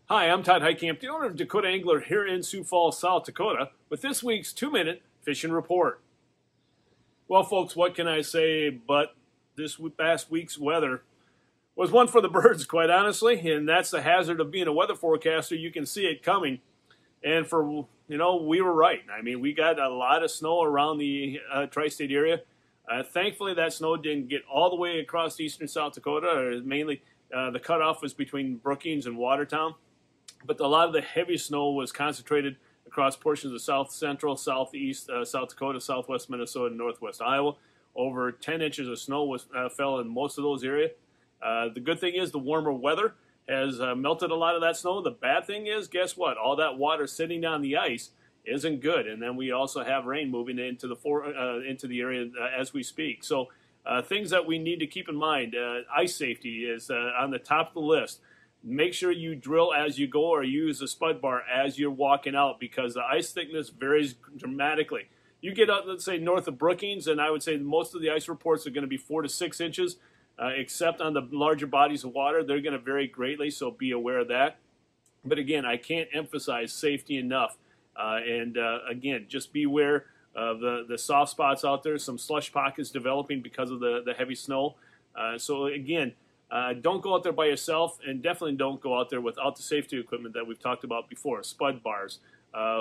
Hi, I'm Todd Heitkamp, the owner of Dakota Angler here in Sioux Falls, South Dakota, with this week's 2-minute fishing report. Well, folks, what can I say but this past week's weather was one for the birds, quite honestly, and that's the hazard of being a weather forecaster. You can see it coming, and we were right. I mean, we got a lot of snow around the tri-state area. Thankfully, that snow didn't get all the way across eastern South Dakota. Mainly, the cutoff was between Brookings and Watertown. But a lot of the heavy snow was concentrated across portions of south central, southeast South Dakota, southwest Minnesota, and northwest Iowa. Over 10 inches of snow fell in most of those areas. The good thing is the warmer weather has melted a lot of that snow. The bad thing is, guess what? All that water sitting on the ice isn't good. And then we also have rain moving into the area as we speak. So things that we need to keep in mind, ice safety is on the top of the list. Make sure you drill as you go or use a spud bar as you're walking out because the ice thickness varies dramatically. You get up, let's say, north of Brookings, and I would say most of the ice reports are going to be 4 to 6 inches, except on the larger bodies of water. They're going to vary greatly, so be aware of that. But again, I can't emphasize safety enough. Again, just beware of the soft spots out there, some slush pockets developing because of the heavy snow. So again, don't go out there by yourself, and definitely don't go out there without the safety equipment that we've talked about before. Spud bars,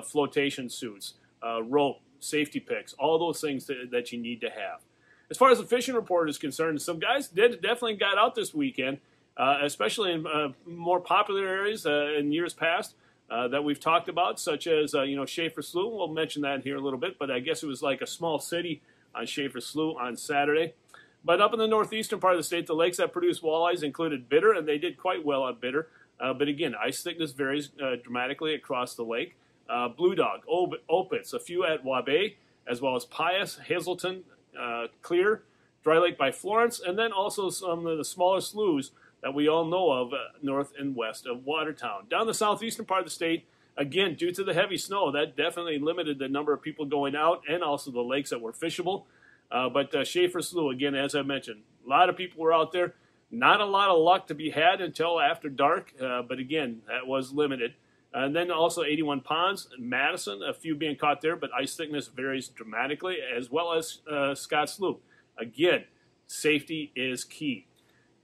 flotation suits, rope, safety picks, all those things that you need to have. As far as the fishing report is concerned, some guys definitely got out this weekend, especially in more popular areas in years past that we've talked about, such as Schaefer Slough. We'll mention that here a little bit, but I guess it was like a small city on Schaefer Slough on Saturday. But up in the northeastern part of the state, the lakes that produce walleyes included Bitter, and they did quite well on Bitter. But again, ice thickness varies dramatically across the lake. Blue Dog, Opitz, a few at Wabae, as well as Pius, Hazelton, Clear, Dry Lake by Florence, and then also some of the smaller sloughs that we all know of north and west of Watertown. Down the southeastern part of the state, again, due to the heavy snow, that definitely limited the number of people going out and also the lakes that were fishable. But Schaefer Slough, again, as I mentioned, a lot of people were out there. Not a lot of luck to be had until after dark, but again, that was limited. And then also 81 Ponds, Madison, a few being caught there, but ice thickness varies dramatically, as well as Scott Slough. Again, safety is key.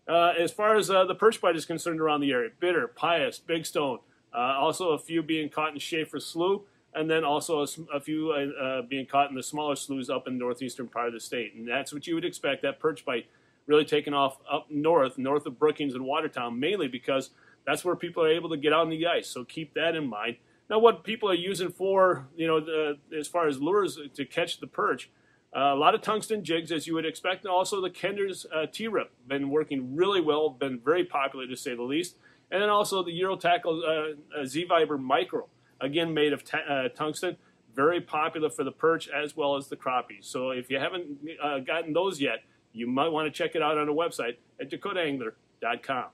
As far as the perch bite is concerned around the area, Bitter, Pius, Big Stone, also a few being caught in Schaefer Slough, and then also a few being caught in the smaller sloughs up in the northeastern part of the state. And that's what you would expect, that perch bite really taking off up north of Brookings and Watertown, mainly because that's where people are able to get out on the ice. So keep that in mind. Now, what people are using for, as far as lures to catch the perch, a lot of tungsten jigs, as you would expect, and also the Kender's T-Rip, been working really well, been very popular to say the least. And then also the Euro Tackle Z-Viber Micro, again made of tungsten, very popular for the perch as well as the crappie. So if you haven't gotten those yet, you might want to check it out on our website at dakotaangler.com.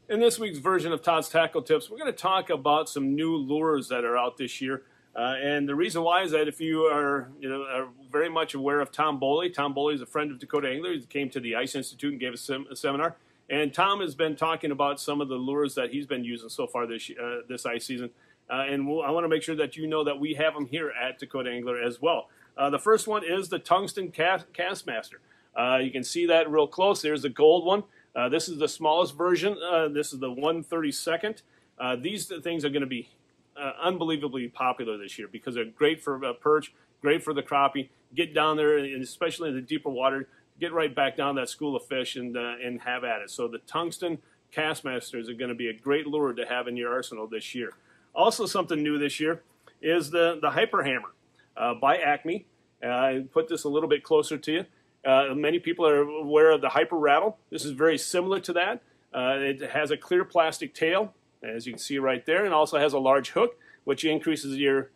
In this week's version of Todd's Tackle Tips, we're going to talk about some new lures that are out this year. And the reason why is that if you are very much aware of Tom Boley. Tom Boley is a friend of Dakota Angler. He came to the Ice Institute and gave a seminar. And Tom has been talking about some of the lures that he's been using so far this ice season. I want to make sure that you know that we have them here at Dakota Angler as well. The first one is the Tungsten Castmaster. You can see that real close. There's the gold one. This is the smallest version. This is the 1/32. These things are going to be unbelievably popular this year because they're great for perch, great for the crappie. Get down there, and especially in the deeper water, get right back down that school of fish and have at it. So the Tungsten Castmasters are going to be a great lure to have in your arsenal this year. Also something new this year is the Hyper Hammer by Acme. I put this a little bit closer to you. Many people are aware of the Hyper Rattle. This is very similar to that. It has a clear plastic tail, as you can see right there, and also has a large hook, which increases your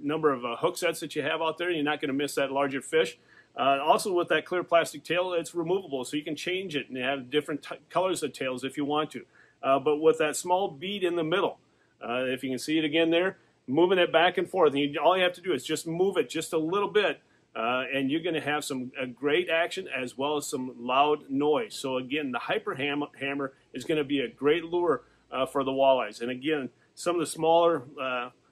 number of hook sets that you have out there. You're not going to miss that larger fish. Also, with that clear plastic tail, it's removable, so you can change it and have different colors of tails if you want to. But with that small bead in the middle, if you can see it again there, moving it back and forth, and all you have to do is just move it just a little bit and you're going to have some great action as well as some loud noise. So again, the Hyper Hammer is going to be a great lure for the walleyes. And again, some of the smaller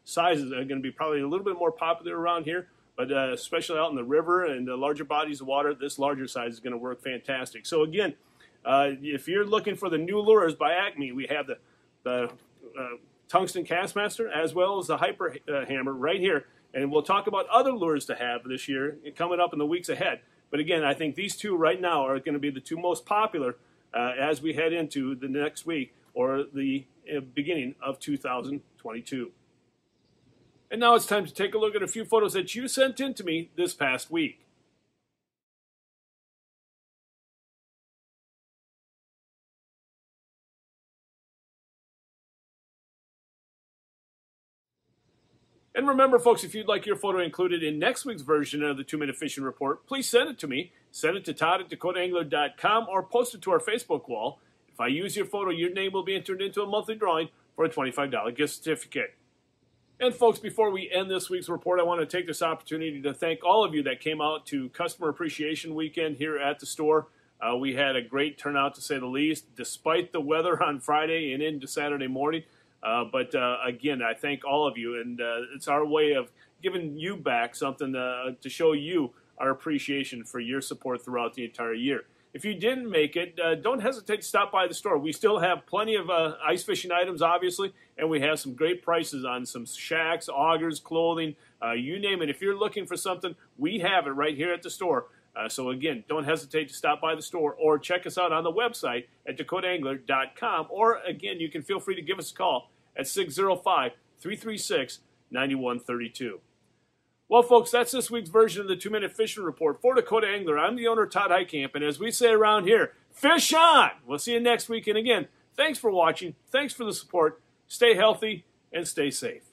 sizes are going to be probably a little bit more popular around here, but especially out in the river and the larger bodies of water, this larger size is going to work fantastic. So again, if you're looking for the new lures by Acme, we have the Tungsten Castmaster as well as the Hyper Hammer right here. And we'll talk about other lures to have this year coming up in the weeks ahead. But again, I think these two right now are going to be the two most popular as we head into the next week or the beginning of 2022. And now it's time to take a look at a few photos that you sent in to me this past week. And remember, folks, if you'd like your photo included in next week's version of the 2-Minute Fishing Report, please send it to me. Send it to Todd@DakotaAngler.com or post it to our Facebook wall. If I use your photo, your name will be entered into a monthly drawing for a $25 gift certificate. And folks, before we end this week's report, I want to take this opportunity to thank all of you that came out to Customer Appreciation Weekend here at the store. We had a great turnout, to say the least, despite the weather on Friday and into Saturday morning. But again, I thank all of you, and it's our way of giving you back something to show you our appreciation for your support throughout the entire year. If you didn't make it, don't hesitate to stop by the store. We still have plenty of ice fishing items, obviously, and we have some great prices on some shacks, augers, clothing, you name it. If you're looking for something, we have it right here at the store. So again, don't hesitate to stop by the store or check us out on the website at DakotaAngler.com. Or again, you can feel free to give us a call at 605-336-9132. Well, folks, that's this week's version of the 2-Minute Fishing Report. For Dakota Angler, I'm the owner, Todd Heitkamp, and as we say around here, fish on! We'll see you next week. And again, thanks for watching. Thanks for the support. Stay healthy and stay safe.